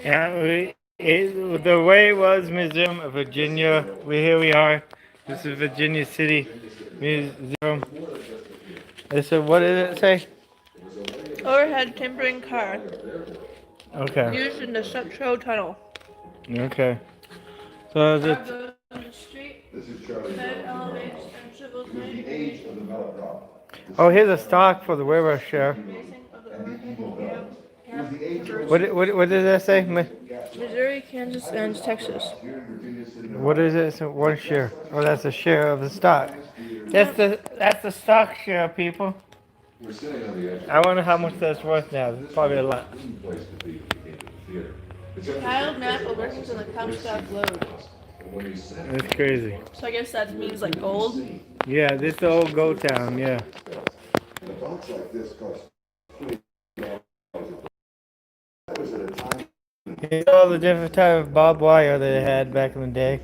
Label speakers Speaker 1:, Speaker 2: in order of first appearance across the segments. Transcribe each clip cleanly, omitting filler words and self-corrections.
Speaker 1: Yeah, the way it was Museum of Virginia. Here we are. This is Virginia City Museum. So what did it say?
Speaker 2: Overhead timbering car
Speaker 1: Okay.
Speaker 2: used in the Sutro Tunnel.
Speaker 1: Okay. So is it?
Speaker 2: Goes in the street, bed elevates and swivels 90 degrees.
Speaker 1: Oh, here's a stock for the river share.
Speaker 2: Racing of the overhead cab
Speaker 1: What does that say?
Speaker 2: Missouri, Kansas, and Texas.
Speaker 1: What is it? So one share. Oh, that's a share of the stock. That's the stock share, people. I wonder how much that's worth now. It's probably a lot.
Speaker 2: Tiled map of workings on the Comstock Lode.
Speaker 1: That's crazy.
Speaker 2: So I guess that means like gold.
Speaker 1: Yeah, this is the old goat town. Yeah. Here's all the different type of barbed wire they had back in the day.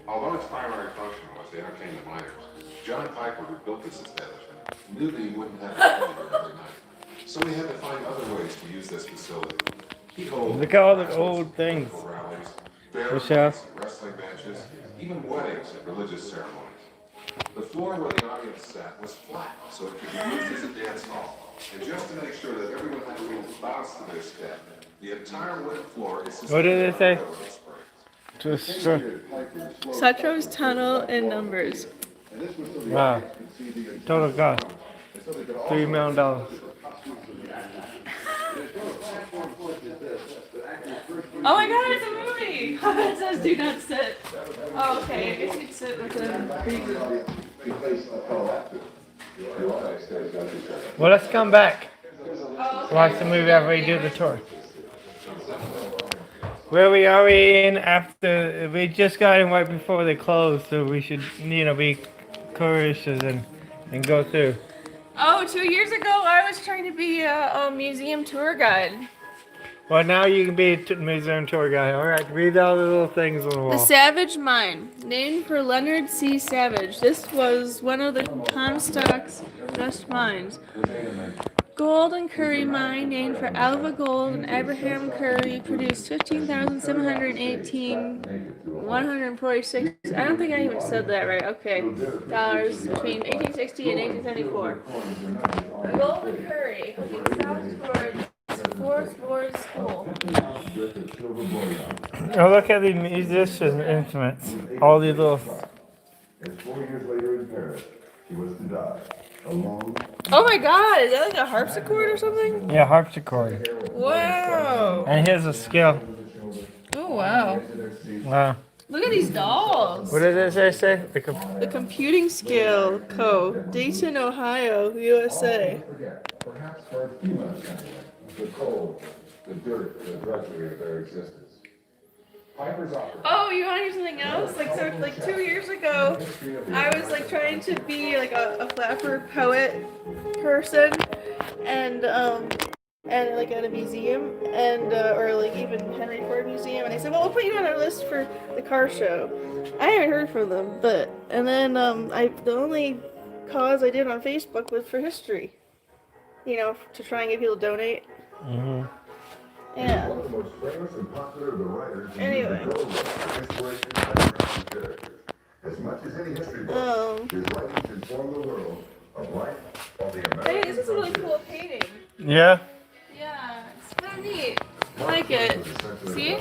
Speaker 3: Although its primary function was to entertain the miners, John Piper, who built this establishment, knew that he wouldn't have to come here every night. So he had to find other ways to use this facility. He held
Speaker 1: Look at all the old things.
Speaker 3: rallies, fair
Speaker 1: Michelle.
Speaker 3: fights, wrestling matches, even weddings and religious ceremonies. The floor where the audience sat was flat, so it could be used as a dance hall. And just to make sure that everyone had a little bounce to their step, the entire wood floor is
Speaker 1: What did it say?
Speaker 3: Just
Speaker 2: Sutro's Tunnel in numbers.
Speaker 1: Wow. Total cost. $3 million.
Speaker 2: Oh my god, it's a movie! It says do not sit. Oh, okay. I guess you'd sit with a
Speaker 1: Well, let's come back.
Speaker 2: Oh, okay.
Speaker 1: Watch the movie after we do the tour. Where we are in after we just got in right before they closed, so we should be cautious and go through.
Speaker 2: Oh, 2 years ago I was trying to be a museum tour guide.
Speaker 1: Well, now you can be a museum tour guide. All right, read all the little things on the
Speaker 2: The
Speaker 1: wall.
Speaker 2: Savage Mine, named for Leonard C. Savage. This was one of the Comstock's best mines. Gold and Curry Mine, named for Alva Gold and Abraham Curry, produced 15,718, 146. I don't think I even said that right. Okay, dollars between 1860 and 1874. Gold and Curry, looking south towards Forest Ward School.
Speaker 1: Oh, look at the musician instruments. All these little.
Speaker 4: And 4 years later in Paris, he was to die alone.
Speaker 2: Oh my god, is that like a harpsichord or something?
Speaker 1: Yeah, harpsichord.
Speaker 2: Wow.
Speaker 1: And here's a scale.
Speaker 2: Oh wow.
Speaker 1: Wow.
Speaker 2: Look at these dolls.
Speaker 1: What did it say?
Speaker 2: The Computing Scale Co. Dayton, Ohio, USA.
Speaker 4: Perhaps for a few months anyway, the cold, the dirt, the drudgery of their existence. Piper's opera.
Speaker 2: Oh, you want to hear something else? Like 2 years ago, I was like trying to be like a flapper poet person, and like at a museum, and or like even Henry Ford Museum, and they said, well, we'll put you on our list for the car show. I haven't heard from them, and then the only cause I did on Facebook was for history, to try and get people to donate.
Speaker 1: Mm-hmm.
Speaker 2: Yeah.
Speaker 4: One of the most famous and popular of the writers.
Speaker 2: Anyway.
Speaker 4: As much as any history book, his writings inform the world of life of the American.
Speaker 2: Hey, this is a really cool painting.
Speaker 1: Yeah.
Speaker 2: Yeah, it's kind of neat. I like it. See?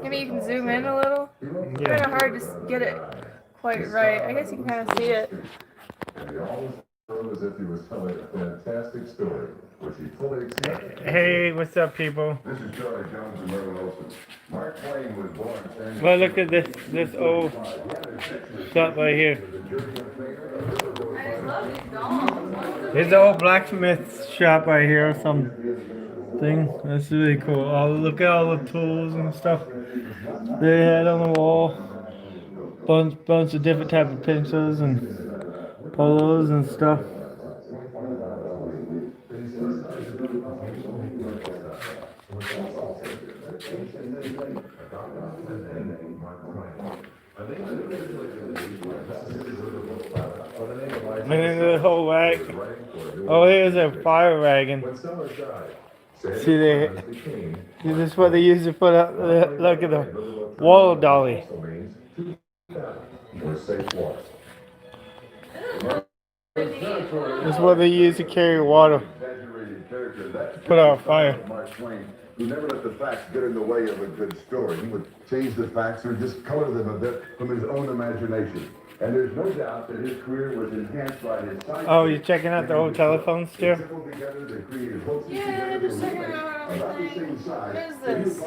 Speaker 2: Maybe you can zoom in a little. It's kind of hard to get it quite right. I guess you can kind of see it.
Speaker 4: And he always felt as if he was telling a fantastic story, which he fully accepted.
Speaker 1: Hey, what's up, people?
Speaker 4: This is Charlie Jones and Merlin Olsen. Mark Twain was born.
Speaker 1: Well, look at this old shop right here.
Speaker 2: I just love these dolls.
Speaker 1: There's the old blacksmith shop right here, something. That's really cool. Look at all the tools and stuff they had on the wall. Bunch of different type of pencils and polos and stuff. And then the whole rag. Oh, here's a fire wagon.
Speaker 4: When Sellers died,
Speaker 1: See, they, see, this is what they used to put up. Look at the wall dolly.
Speaker 4: or safe water.
Speaker 1: This is what they used to carry water. Put out fire.
Speaker 5: Mark Twain, who never let the facts get in the way of a good story. He would change the facts or just color them a bit from his own imagination. And there's no doubt that his career was enhanced by his science.
Speaker 1: Oh, you're checking out the old telephones too?
Speaker 2: Yeah, just checking out everything. What is this?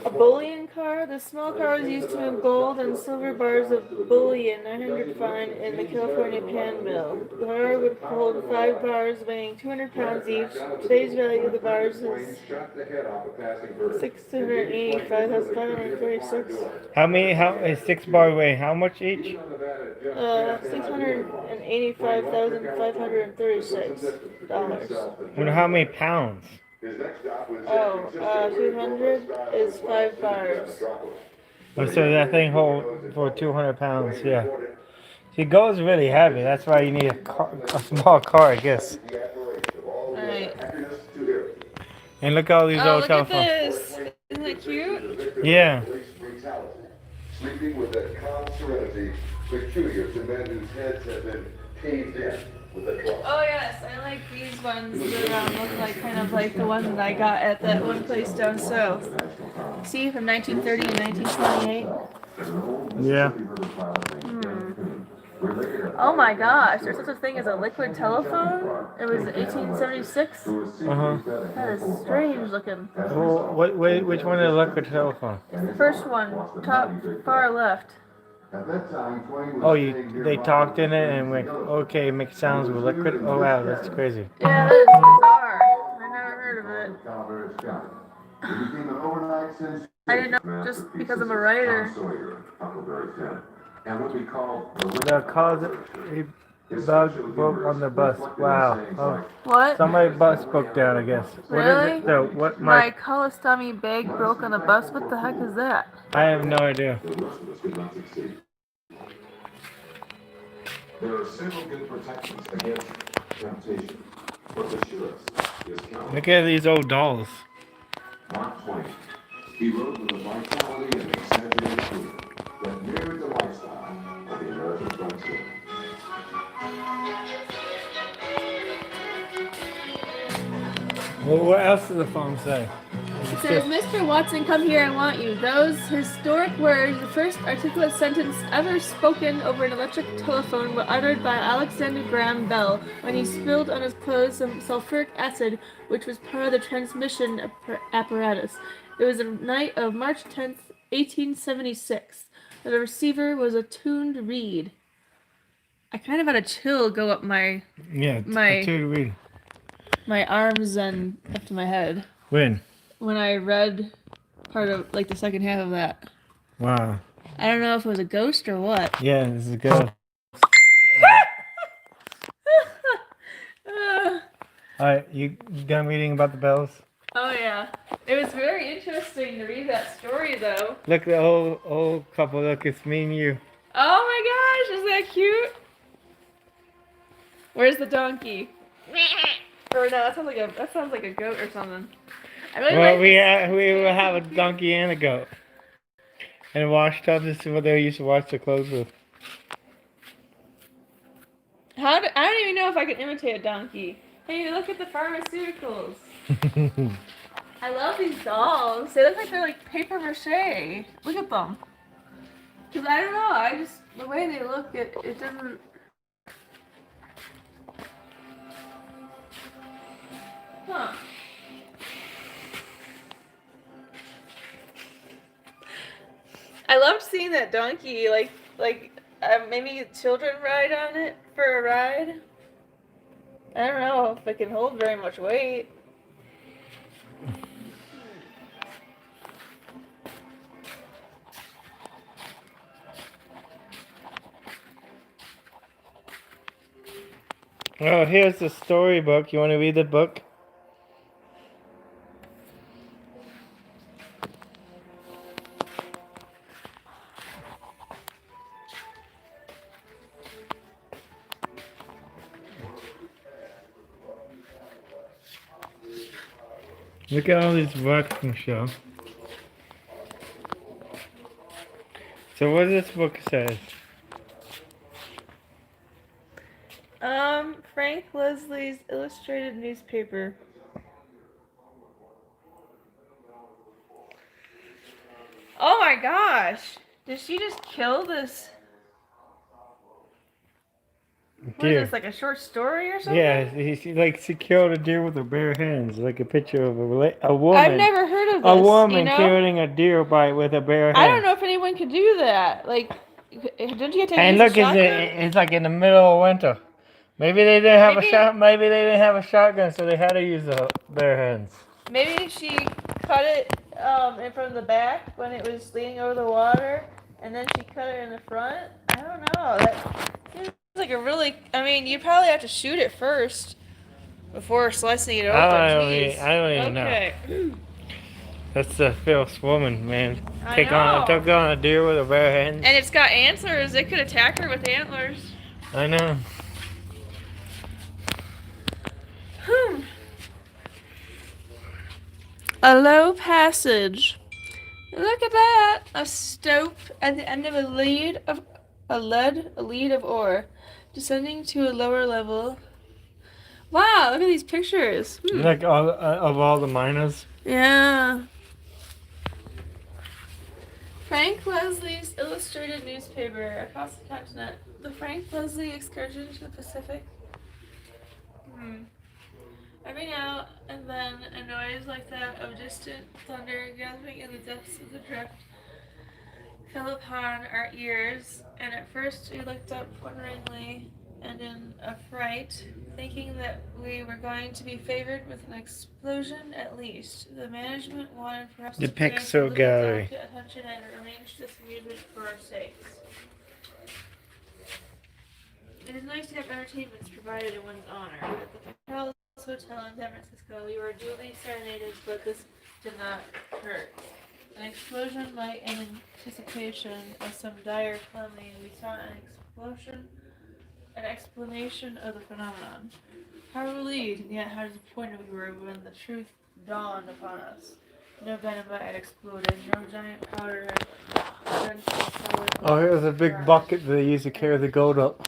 Speaker 2: A bullion car? The small car was used to move gold and silver bars of bullion, 900 fine, in the California Pan Mill. The car would hold 5 bars weighing 200 pounds each. Today's value of the bars is $685,536.
Speaker 1: How many? How is 6 bar weigh? How much each?
Speaker 2: $685,536.
Speaker 1: Wonder how many pounds?
Speaker 2: 200 is 5 bars.
Speaker 1: Oh, so that thing hold for 200 pounds, yeah. See, gold's really heavy. That's why you need a small car, I guess.
Speaker 2: Alright.
Speaker 1: And look at all these
Speaker 2: Oh,
Speaker 1: old
Speaker 2: look at
Speaker 1: telephones.
Speaker 2: this. Isn't that cute?
Speaker 1: Yeah.
Speaker 5: Sleeping with that calm serenity peculiar to men whose heads have been caved in with a trust.
Speaker 2: Oh yes, I like these ones that look like kind of like the one that I got at that one place down south. See, from 1930 and 1928.
Speaker 1: Yeah.
Speaker 2: Oh my gosh, there's such a thing as a liquid telephone? It was 1876?
Speaker 1: Uh-huh.
Speaker 2: That is strange looking.
Speaker 1: Well, which one is the liquid telephone?
Speaker 2: It's the first one, top far left.
Speaker 5: At that time, Twain was
Speaker 1: Oh,
Speaker 5: staying
Speaker 1: they
Speaker 5: nearby
Speaker 1: talked in it and went, okay, make sounds with liquid? Oh wow, that's crazy.
Speaker 2: Yeah, that is bizarre. I never heard of it.
Speaker 5: Calaveras County. It became an overnight sensation.
Speaker 2: I didn't know just because I'm a writer.
Speaker 3: Sawyer, Huckleberry Finn, and what we call
Speaker 1: The cause bug broke on the bus. Wow. Oh,
Speaker 2: What?
Speaker 1: somebody's bus broke down, I guess. What is
Speaker 2: Really?
Speaker 1: it though? What
Speaker 2: My colostomy bag broke on the bus? What the heck is that?
Speaker 1: I have no idea.
Speaker 3: the rest of us could not succeed. There are several good protections against temptation, but the surest is count.
Speaker 1: Look at these old dolls.
Speaker 3: Mark Twain. He wrote with a vitality and exaggerated humor that mirrored the lifestyle of the American frontier.
Speaker 1: Well, what else does the phone say?
Speaker 2: It says, Mr. Watson, come here, I want you. Those historic words, the first articulate sentence ever spoken over an electric telephone, were uttered by Alexander Graham Bell when he spilled on his clothes some sulfuric acid, which was part of the transmission apparatus. It was the night of March 10th, 1876. The receiver was a tuned reed. I kind of had a chill go up my
Speaker 1: Yeah,
Speaker 2: My-
Speaker 1: to read.
Speaker 2: arms and up to my head
Speaker 1: When?
Speaker 2: when I read part of, like, the second half of that.
Speaker 1: Wow.
Speaker 2: I don't know if it was a ghost or what.
Speaker 1: Yeah, this is good. Alright, you done reading about the bells?
Speaker 2: Oh yeah. It was very interesting to read that story though.
Speaker 1: Look, the old couple, look, it's me and you.
Speaker 2: Oh my gosh, is that cute? Where's the donkey? Or no, that sounds like a goat or something. I really
Speaker 1: Well,
Speaker 2: like
Speaker 1: we
Speaker 2: this.
Speaker 1: will have a donkey and a goat. And a wash tub, this is what they used to wash their clothes with.
Speaker 2: I don't even know if I could imitate a donkey. Hey, look at the pharmaceuticals. I love these dolls. They look like they're like paper mache. Look at them. Cause I don't know. The way they look, it doesn't. Huh. I loved seeing that donkey. Maybe children ride on it for a ride. I don't know if it can hold very much weight.
Speaker 1: Oh, here's the storybook. You want to read the book? Look at all these books and stuff. So what does this book says?
Speaker 2: Frank Leslie's Illustrated Newspaper. Oh my gosh! Did she just kill this? What is
Speaker 1: Deer.
Speaker 2: this, like a short story or something?
Speaker 1: Yeah, she killed a deer with her bare hands, like a picture of a woman.
Speaker 2: I've never heard of this.
Speaker 1: A woman
Speaker 2: you know?
Speaker 1: killing a deer with a bare hand.
Speaker 2: I don't know if anyone could do that. Like, don't you have to
Speaker 1: And
Speaker 2: use
Speaker 1: look,
Speaker 2: a shotgun?
Speaker 1: it's like in the middle of winter. Maybe they didn't have
Speaker 2: Maybe-
Speaker 1: a shot. Maybe they didn't have a shotgun, so they had to use the bare hands.
Speaker 2: Maybe she cut it in from the back when it was leaning over the water, and then she cut it in the front. I don't know. That seems like a really. I mean, you probably have to shoot it first before slicing it open.
Speaker 1: I don't
Speaker 2: Jeez.
Speaker 1: even know.
Speaker 2: Okay.
Speaker 1: That's the fierce woman, man.
Speaker 2: I
Speaker 1: Took
Speaker 2: know.
Speaker 1: on a deer with her bare hands.
Speaker 2: And it's got antlers. It could attack her with antlers.
Speaker 1: I know.
Speaker 2: A low passage. Look at that. A stope at the end of a lead of ore, descending to a lower level. Wow, look at these pictures.
Speaker 1: Like of all the miners.
Speaker 2: Yeah. Frank Leslie's Illustrated Newspaper across the continent. The Frank Leslie excursion to the Pacific. Every now and then, a noise like that of distant thunder gathering in the depths of the drift fell upon our ears, and at first we looked up wonderingly and in affright, thinking that we were going to be favored with an explosion at least. The management wanted for us
Speaker 1: The
Speaker 2: to pay
Speaker 1: Pixel
Speaker 2: a little
Speaker 1: Gallery.
Speaker 2: delicate attention and arrange this amusement for our sakes. It is nice to have entertainments provided in one's honor. At the Palace Hotel in San Francisco, we were duly serenaded, but this did not occur. An explosion like in anticipation of some dire calamity, we saw an explanation of the phenomenon. How relieved and yet how disappointed we were when the truth dawned upon us. No dynamite had exploded, no giant powder had drenched the solid.
Speaker 1: Oh, here's a big bucket they use to carry the gold up.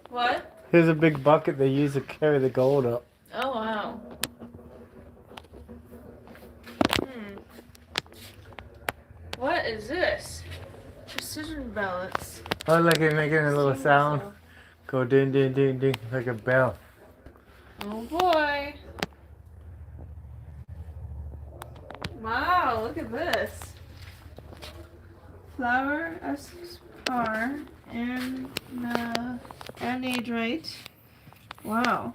Speaker 2: What?
Speaker 1: Here's a big bucket they use to carry the gold up.
Speaker 2: Oh wow. What is this? Precision ballots.
Speaker 1: Oh, look, it's making a little sound. Go ding, ding, ding, ding, like a bell.
Speaker 2: Oh boy. Wow, look at this. Flower spar and anhydrite. Wow.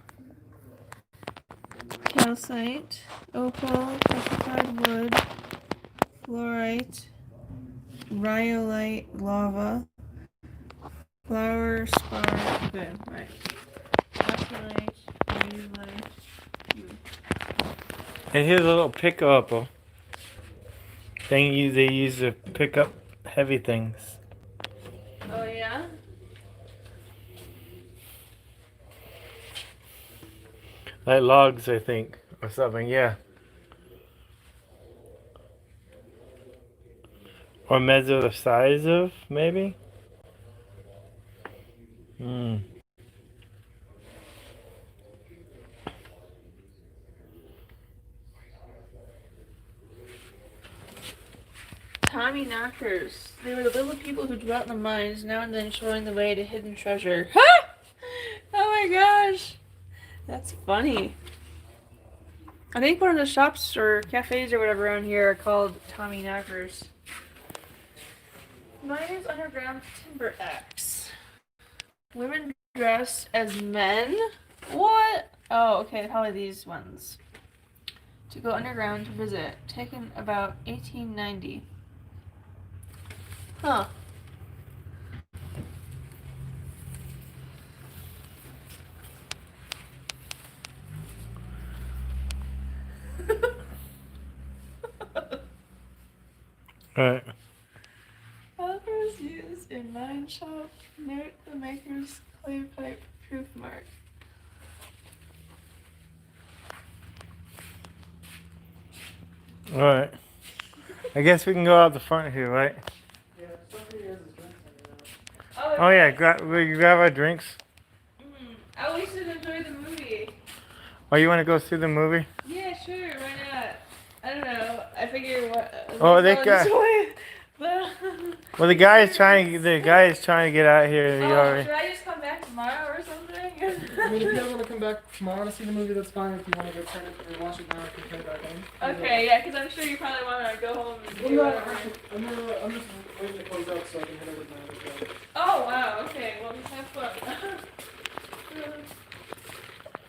Speaker 2: Calcite, opal, petrified wood, fluorite, rhyolite, lava, flower spar. Okay, right. Calcite, rhyolite.
Speaker 1: And here's a little pickup thing they use to pick up heavy things.
Speaker 2: Oh yeah?
Speaker 1: Like logs, I think, or something, yeah. Or measure the size of, maybe?
Speaker 2: Tommy knockers. They were the little people who dwelt in the mines, now and then showing the way to hidden treasure. Oh my gosh! That's funny. I think one of the shops or cafes or whatever around here are called Tommy knockers. Miners underground timber axe. Women dressed as men? What? Oh, okay, probably these ones. To go underground to visit. Taken about 1890. Huh.
Speaker 1: Alright.
Speaker 2: Calipers used in mine shop. Note the maker's clay pipe proof mark.
Speaker 1: Alright. I guess we can go out the front here, right? Oh yeah, will you grab our drinks?
Speaker 2: Oh, we should enjoy the movie.
Speaker 1: Oh, you want to go see the movie?
Speaker 2: Yeah, sure. Why not? I don't know. I figure what.
Speaker 1: Oh, they got.
Speaker 2: Enjoy the.
Speaker 1: Well, the guy is trying to get out here. He
Speaker 2: Oh,
Speaker 1: already.
Speaker 2: should I just come back tomorrow or something?
Speaker 6: I mean, if you guys want to come back tomorrow to see the movie, that's fine. If you want to go turn it and watch it now, I can turn it back on.
Speaker 2: Okay, yeah, because I'm sure you probably want to go home and
Speaker 6: Well,
Speaker 2: do
Speaker 6: no,
Speaker 2: whatever.
Speaker 6: I'm just waiting to close out so I can head over to my other job.
Speaker 2: Oh, wow. Okay, well, just have fun.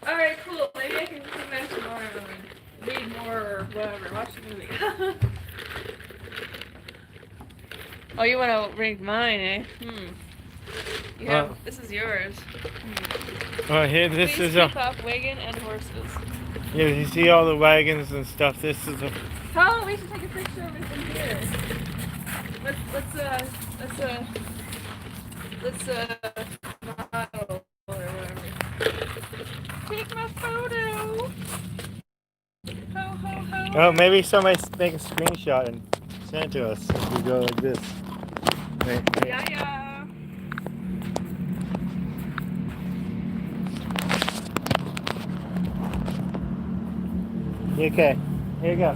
Speaker 2: Alright, cool. Maybe I can come back tomorrow and read more or whatever. Watch the movie. Oh, you want to read mine, eh? You have, this is yours.
Speaker 1: Oh, here, this
Speaker 2: Please
Speaker 1: is
Speaker 2: keep off wagon and horses.
Speaker 1: Yeah, you see all the wagons and stuff. This is a.
Speaker 2: Oh, we should take a picture of it from here. Let's model or whatever. Take my photo. Ho ho ho.
Speaker 1: Oh, maybe somebody make a screenshot and send it to us if we go like this. Wait.
Speaker 2: Yeah, yeah.
Speaker 1: Okay, here you go.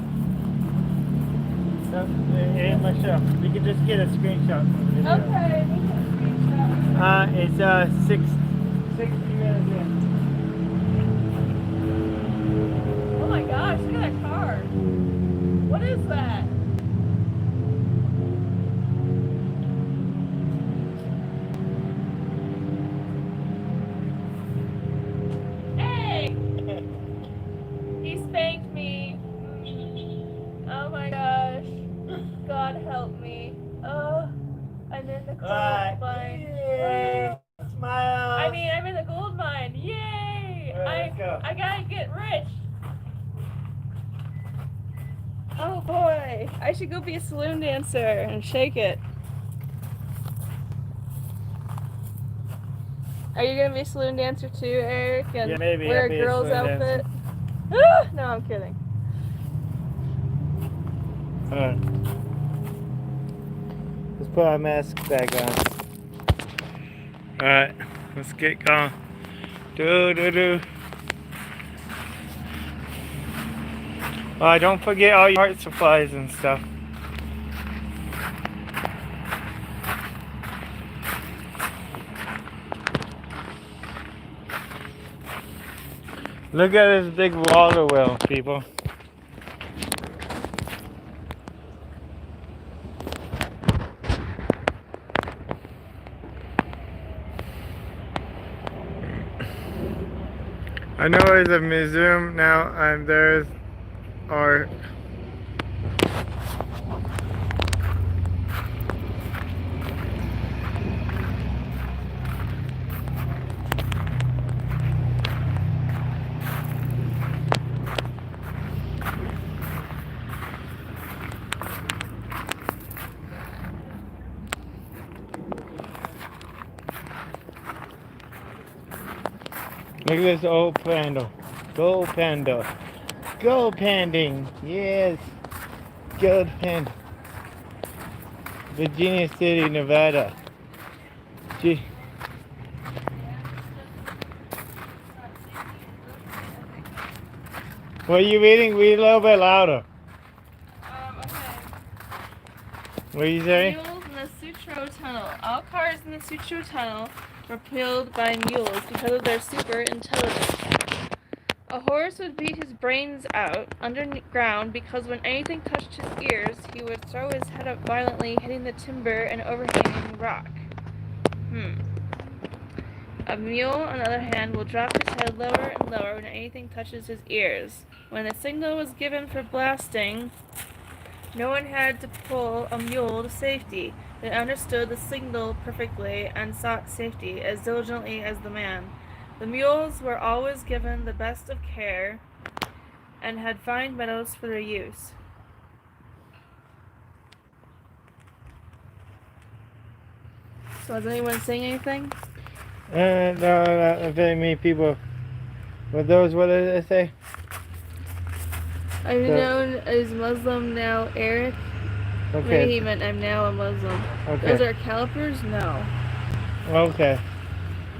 Speaker 1: So, here's my show. We can just get a screenshot from the video.
Speaker 2: Okay, we can screenshot.
Speaker 1: It's 60 minutes in.
Speaker 2: Oh my gosh, look at that car. What is that? Hey! He spanked me. Oh my gosh. God help me. Oh, I'm in the gold mine.
Speaker 1: Yay! Smile!
Speaker 2: I mean, I'm in the gold mine. Yay!
Speaker 1: Alright, let's go.
Speaker 2: I gotta get rich. Oh boy, I should go be a saloon dancer and shake it. Are you gonna be a saloon dancer too, Eric? And
Speaker 1: Yeah, maybe.
Speaker 2: wear
Speaker 1: I'll
Speaker 2: a
Speaker 1: be a
Speaker 2: girl's
Speaker 1: saloon
Speaker 2: outfit? Ah, no, I'm kidding.
Speaker 1: Alright. Let's put our mask back on. Alright, let's get going. Do. Don't forget all your art supplies and stuff. Look at this big water wheel, people. I know there's a museum now, and there's our look at this old panda. Gold panda. Gold panding. Yes. Gold panda. Virginia City, Nevada. Gee. What are you reading? Read a little bit louder.
Speaker 2: Okay.
Speaker 1: What are you saying?
Speaker 2: Mules in the Sutro Tunnel. All cars in the Sutro Tunnel were pulled by mules because of their super intelligence. A horse would beat his brains out underground because when anything touched his ears, he would throw his head up violently, hitting the timber and overhanging rock. A mule, on the other hand, will drop his head lower and lower when anything touches his ears. When the signal was given for blasting, no one had to pull a mule to safety. They understood the signal perfectly and sought safety as diligently as the man. The mules were always given the best of care and had fine meadows for their use. So is anyone saying anything?
Speaker 1: No, not very many people. Were those, what did it say?
Speaker 2: I'm
Speaker 1: So-
Speaker 2: known as Muslim now, Eric. Maybe
Speaker 1: Okay.
Speaker 2: he meant I'm now a Muslim.
Speaker 1: Okay.
Speaker 2: Those are calipers? No.
Speaker 1: Okay.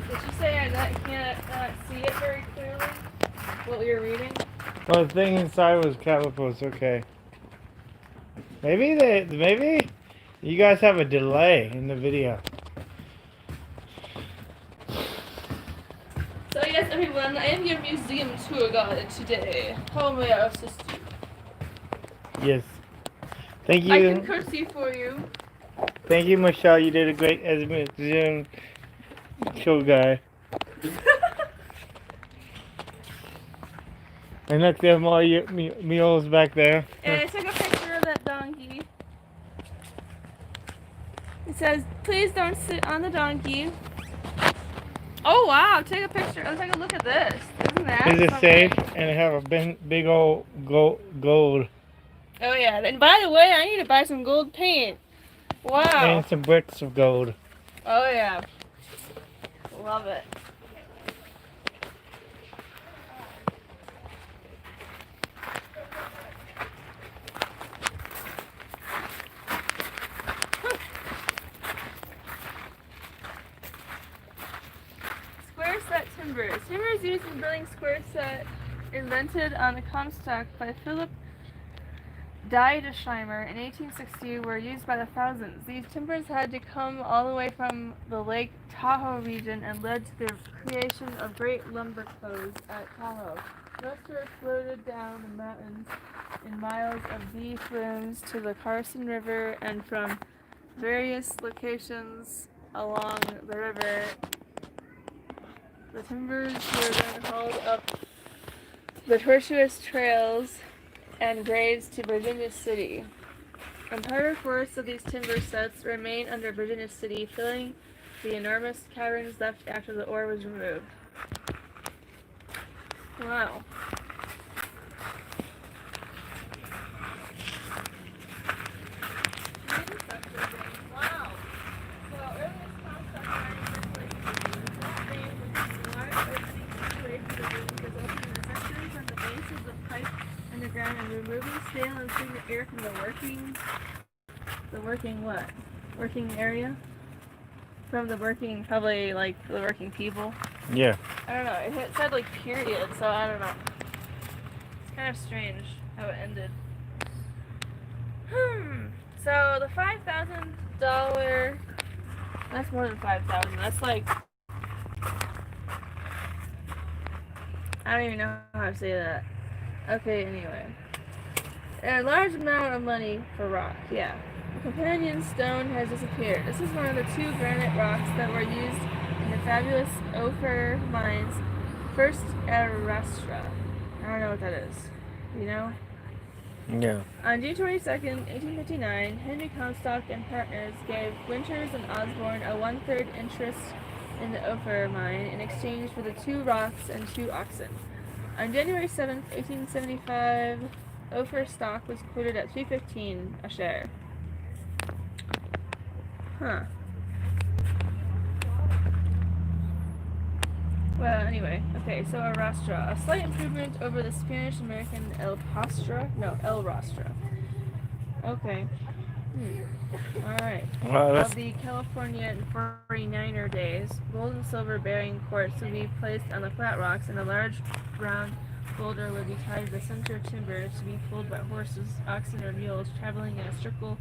Speaker 2: Did you say I can't see it very clearly? What you're reading?
Speaker 1: Well, the thing inside was calipers. Okay. Maybe you guys have a delay in the video.
Speaker 2: So yes, everyone, I am your museum tour guide today. How may I assist you?
Speaker 1: Yes. Thank
Speaker 2: I can
Speaker 1: you.
Speaker 2: curtsy for you.
Speaker 1: Thank you, Michelle. You did a great Zoom show guy. And look, there are more mules back there.
Speaker 2: And I took a picture of that donkey. It says, please don't sit on the donkey. Oh wow, take a picture. Let's take a look at this. Isn't that
Speaker 1: Is it
Speaker 2: something?
Speaker 1: safe? And it have a big old gold
Speaker 2: Oh yeah, and by the way, I need to buy some gold paint. Wow.
Speaker 1: and some bricks of gold.
Speaker 2: Oh yeah. Love it. Square set timbers. Timbers used in building square set, invented on the Comstock by Philip Diedesheimer in 1860, were used by the thousands. These timbers had to come all the way from the Lake Tahoe region and led to the creation of great lumber coves at Tahoe. Most were floated down the mountains in miles of beef flumes to the Carson River and from various locations along the river. The timbers were then hauled up the tortuous trails and graves to Virginia City. Entire forests of these timber sets remain under Virginia City, filling the enormous caverns left after the ore was removed. Wow. Wow. Well, earliest Comstock mining was not named with large opening situated the room resulting in the sectors and the base of the pipe underground and removing stale and stagnant air from the working area? From the working, probably like the working people.
Speaker 1: Yeah.
Speaker 2: I don't know. It said like period, so I don't know. It's kind of strange how it ended. So the $5,000. That's more than 5,000. That's like, I don't even know how to say that. Okay, anyway. A large amount of money for rock, yeah. The companion stone has disappeared. This is one of the 2 granite rocks that were used in the fabulous Ophir mines, first at Rastra. I don't know what that is. You know?
Speaker 1: Yeah.
Speaker 2: On June 22nd, 1859, Henry Comstock and partners gave Winters and Osborne a 1/3 interest in the Ophir mine in exchange for the 2 rocks and 2 oxen. On January 7th, 1875, Ophir stock was quoted at $3.15 a share. Huh. Well, anyway, okay, so Arrastra. A slight improvement over the Spanish-American El Rostra. Okay. Alright.
Speaker 1: Well,
Speaker 2: Of the California and 49er days, gold and silver bearing quartz would be placed on the flat rocks, and a large round boulder would be tied to the center timber to be pulled by horses, oxen, or mules traveling in a circle,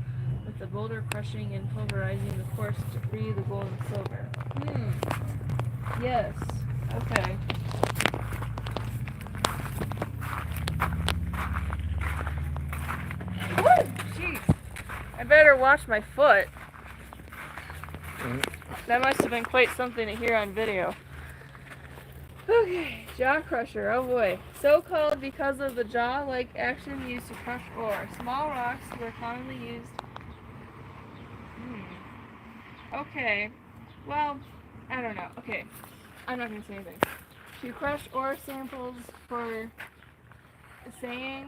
Speaker 2: with the boulder crushing and pulverizing the quartz to free the gold and silver. Yes. Okay. Woo! Jeez. I better watch my foot. That must have been quite something to hear on video. Okay, jaw crusher, oh boy. So called because of the jaw-like action used to crush ore. Small rocks were commonly used. Okay, well, I don't know. Okay, I'm not gonna say anything. To crush ore samples for assaying.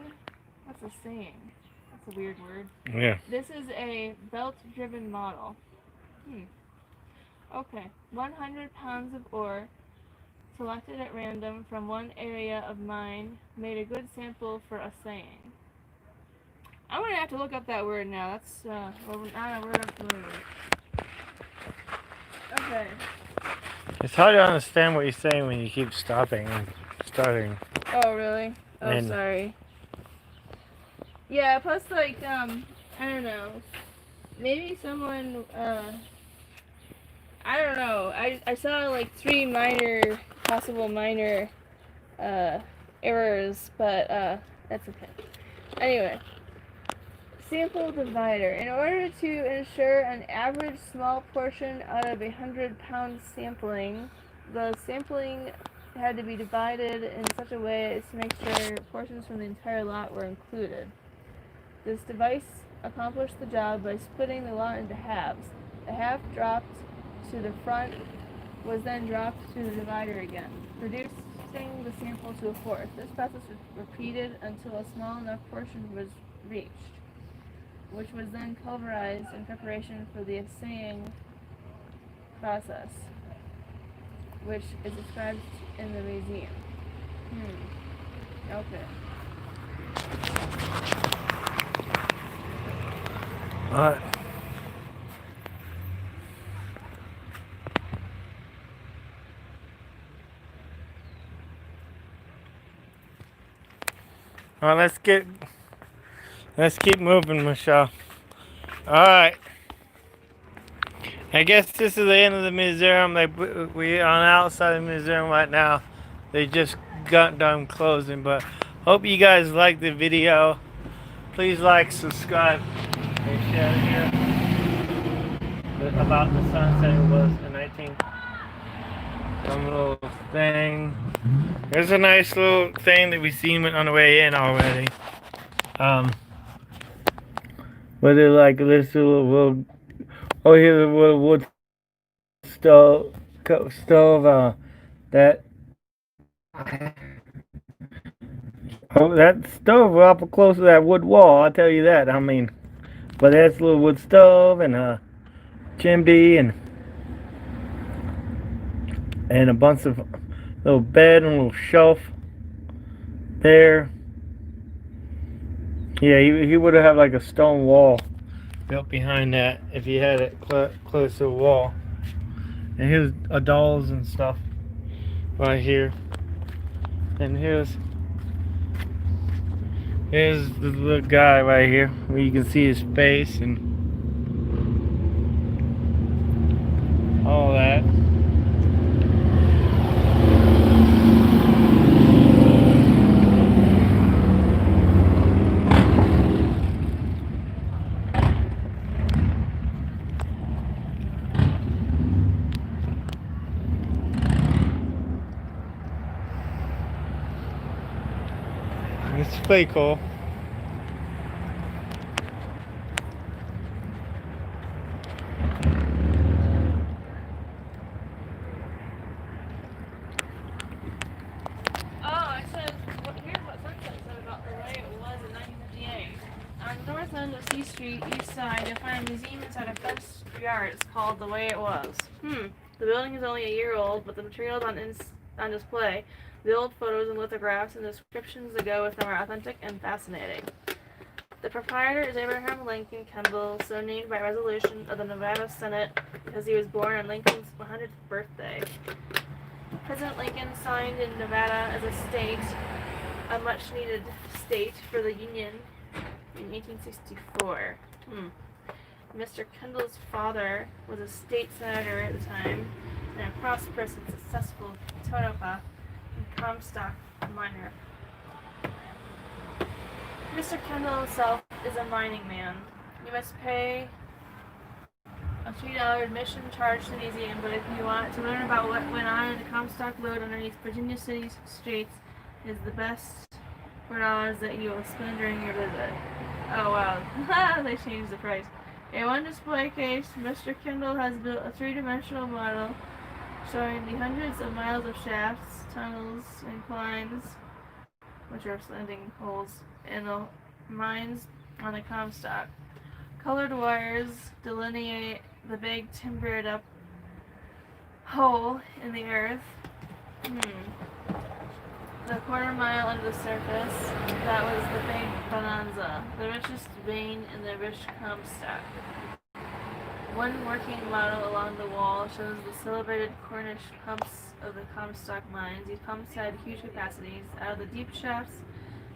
Speaker 2: What's assaying? That's a weird word.
Speaker 1: yeah.
Speaker 2: This is a belt-driven model. Okay, 100 pounds of ore, selected at random from one area of mine, made a good sample for assaying. I'm gonna have to look up that word now. That's not a word I'm familiar with. Okay.
Speaker 1: It's hard to understand what you're saying when you keep stopping and starting.
Speaker 2: Oh, really? Oh,
Speaker 1: And
Speaker 2: sorry. Yeah, plus, like, I don't know. Maybe someone, I don't know. I saw, like, 3 possible minor, errors, but, that's okay. Anyway. Sample divider. In order to ensure an average small portion out of 100-pound sampling, the sampling had to be divided in such a way as to make sure portions from the entire lot were included. This device accomplished the job by splitting the lot into halves. A half dropped to the front was then dropped to the divider again, reducing the sample to a fourth. This process was repeated until a small enough portion was reached, which was then pulverized in preparation for the assaying process, which is described in the museum. Okay.
Speaker 1: alright. Well, let's keep moving, Michelle. Alright. I guess this is the end of the museum. We on outside the museum right now. They just got done closing, but hope you guys liked the video. Please like, subscribe, and share here about the sunset. It was the 19th. Some little thing. There's a nice little thing that we seen on the way in already. But they're like this little oh, here's a little wood stove. That that stove was awful close to that wood wall. I'll tell you that. I mean, but that's a little wood stove and a chimney and a bunch of little bed and a little shelf there. Yeah, he would have had like a stone wall built behind that if he had it close to the wall. And here's dolls and stuff right here. And here's the little guy right here where you can see his face and all that. It's pretty cool.
Speaker 2: Here's what Sunset said about the way it was in 1958. On the north end of C Street, east side, you'll find a museum inside a fenced yard. It's called The Way It Was. The building is only a year old, but the materials on display, the old photos and lithographs and descriptions that go with them are authentic and fascinating. The proprietor is Abraham Lincoln Kendall, so named by resolution of the Nevada Senate because he was born on Lincoln's 100th birthday. President Lincoln signed in Nevada as a state, a much-needed state for the Union in 1864. Mr. Kendall's father was a state senator at the time and a prosperous and successful Tonopah and Comstock miner. Mr. Kendall himself is a mining man. You must pay a $3 admission charge to the museum, but if you want to learn about what went on in the Comstock lode underneath Virginia City's streets, is the best $4 that you will spend during your visit. Oh wow, they changed the price. In one display case, Mr. Kendall has built a 3-dimensional model showing the hundreds of miles of shafts, tunnels, inclines, which are landing holes, in the mines on the Comstock. Colored wires delineate the big timbered up hole in the earth The quarter mile under the surface, that was the big bonanza, the richest vein in the rich Comstock. One working model along the wall shows the celebrated Cornish pumps of the Comstock mines. These pumps had huge capacities. Out of the deep shafts,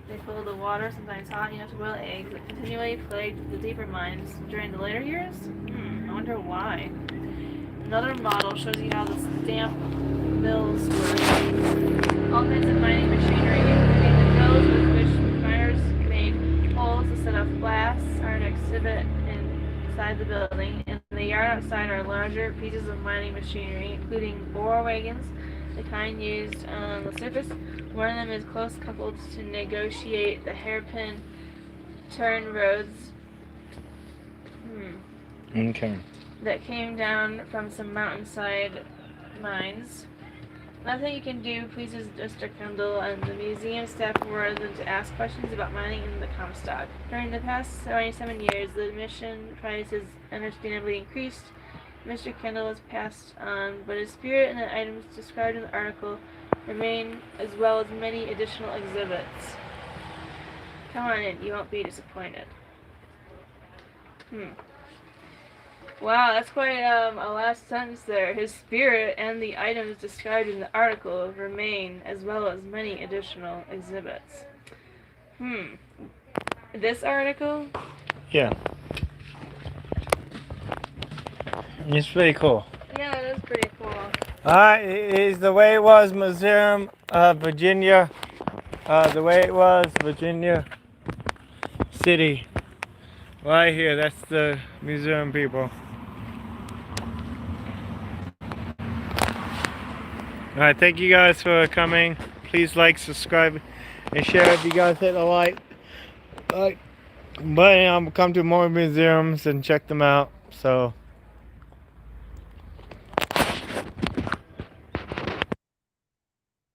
Speaker 2: they filled the water, sometimes hot enough to boil eggs, that continually plagued the deeper mines during the later years. I wonder why. Another model shows you how the stamp mills work. All kinds of mining machinery, including the mills with which miners made holes to set off blasts, are an exhibit inside the building. In the yard outside are larger pieces of mining machinery, including ore wagons, the kind used on the surface. One of them is close coupled to negotiate the hairpin turn roads
Speaker 1: Okay.
Speaker 2: that came down from some mountainside mines. Nothing you can do pleases Mr. Kendall and the museum staff more than to ask questions about mining in the Comstock. During the past 77 years, the admission price has understandably increased. Mr. Kendall has passed on, but his spirit and the items described in the article remain, as well as many additional exhibits. Come on in, you won't be disappointed. Wow, that's quite a last sentence there. His spirit and the items described in the article remain, as well as many additional exhibits. This article?
Speaker 1: Yeah. It's pretty cool.
Speaker 2: Yeah, it is pretty cool.
Speaker 1: Alright, is the way it was Museum Virginia. The way it was Virginia City. Right here, that's the museum people. Alright, thank you guys for coming. Please like, subscribe, and share if you guys hit a like. But come to more museums and check them out. So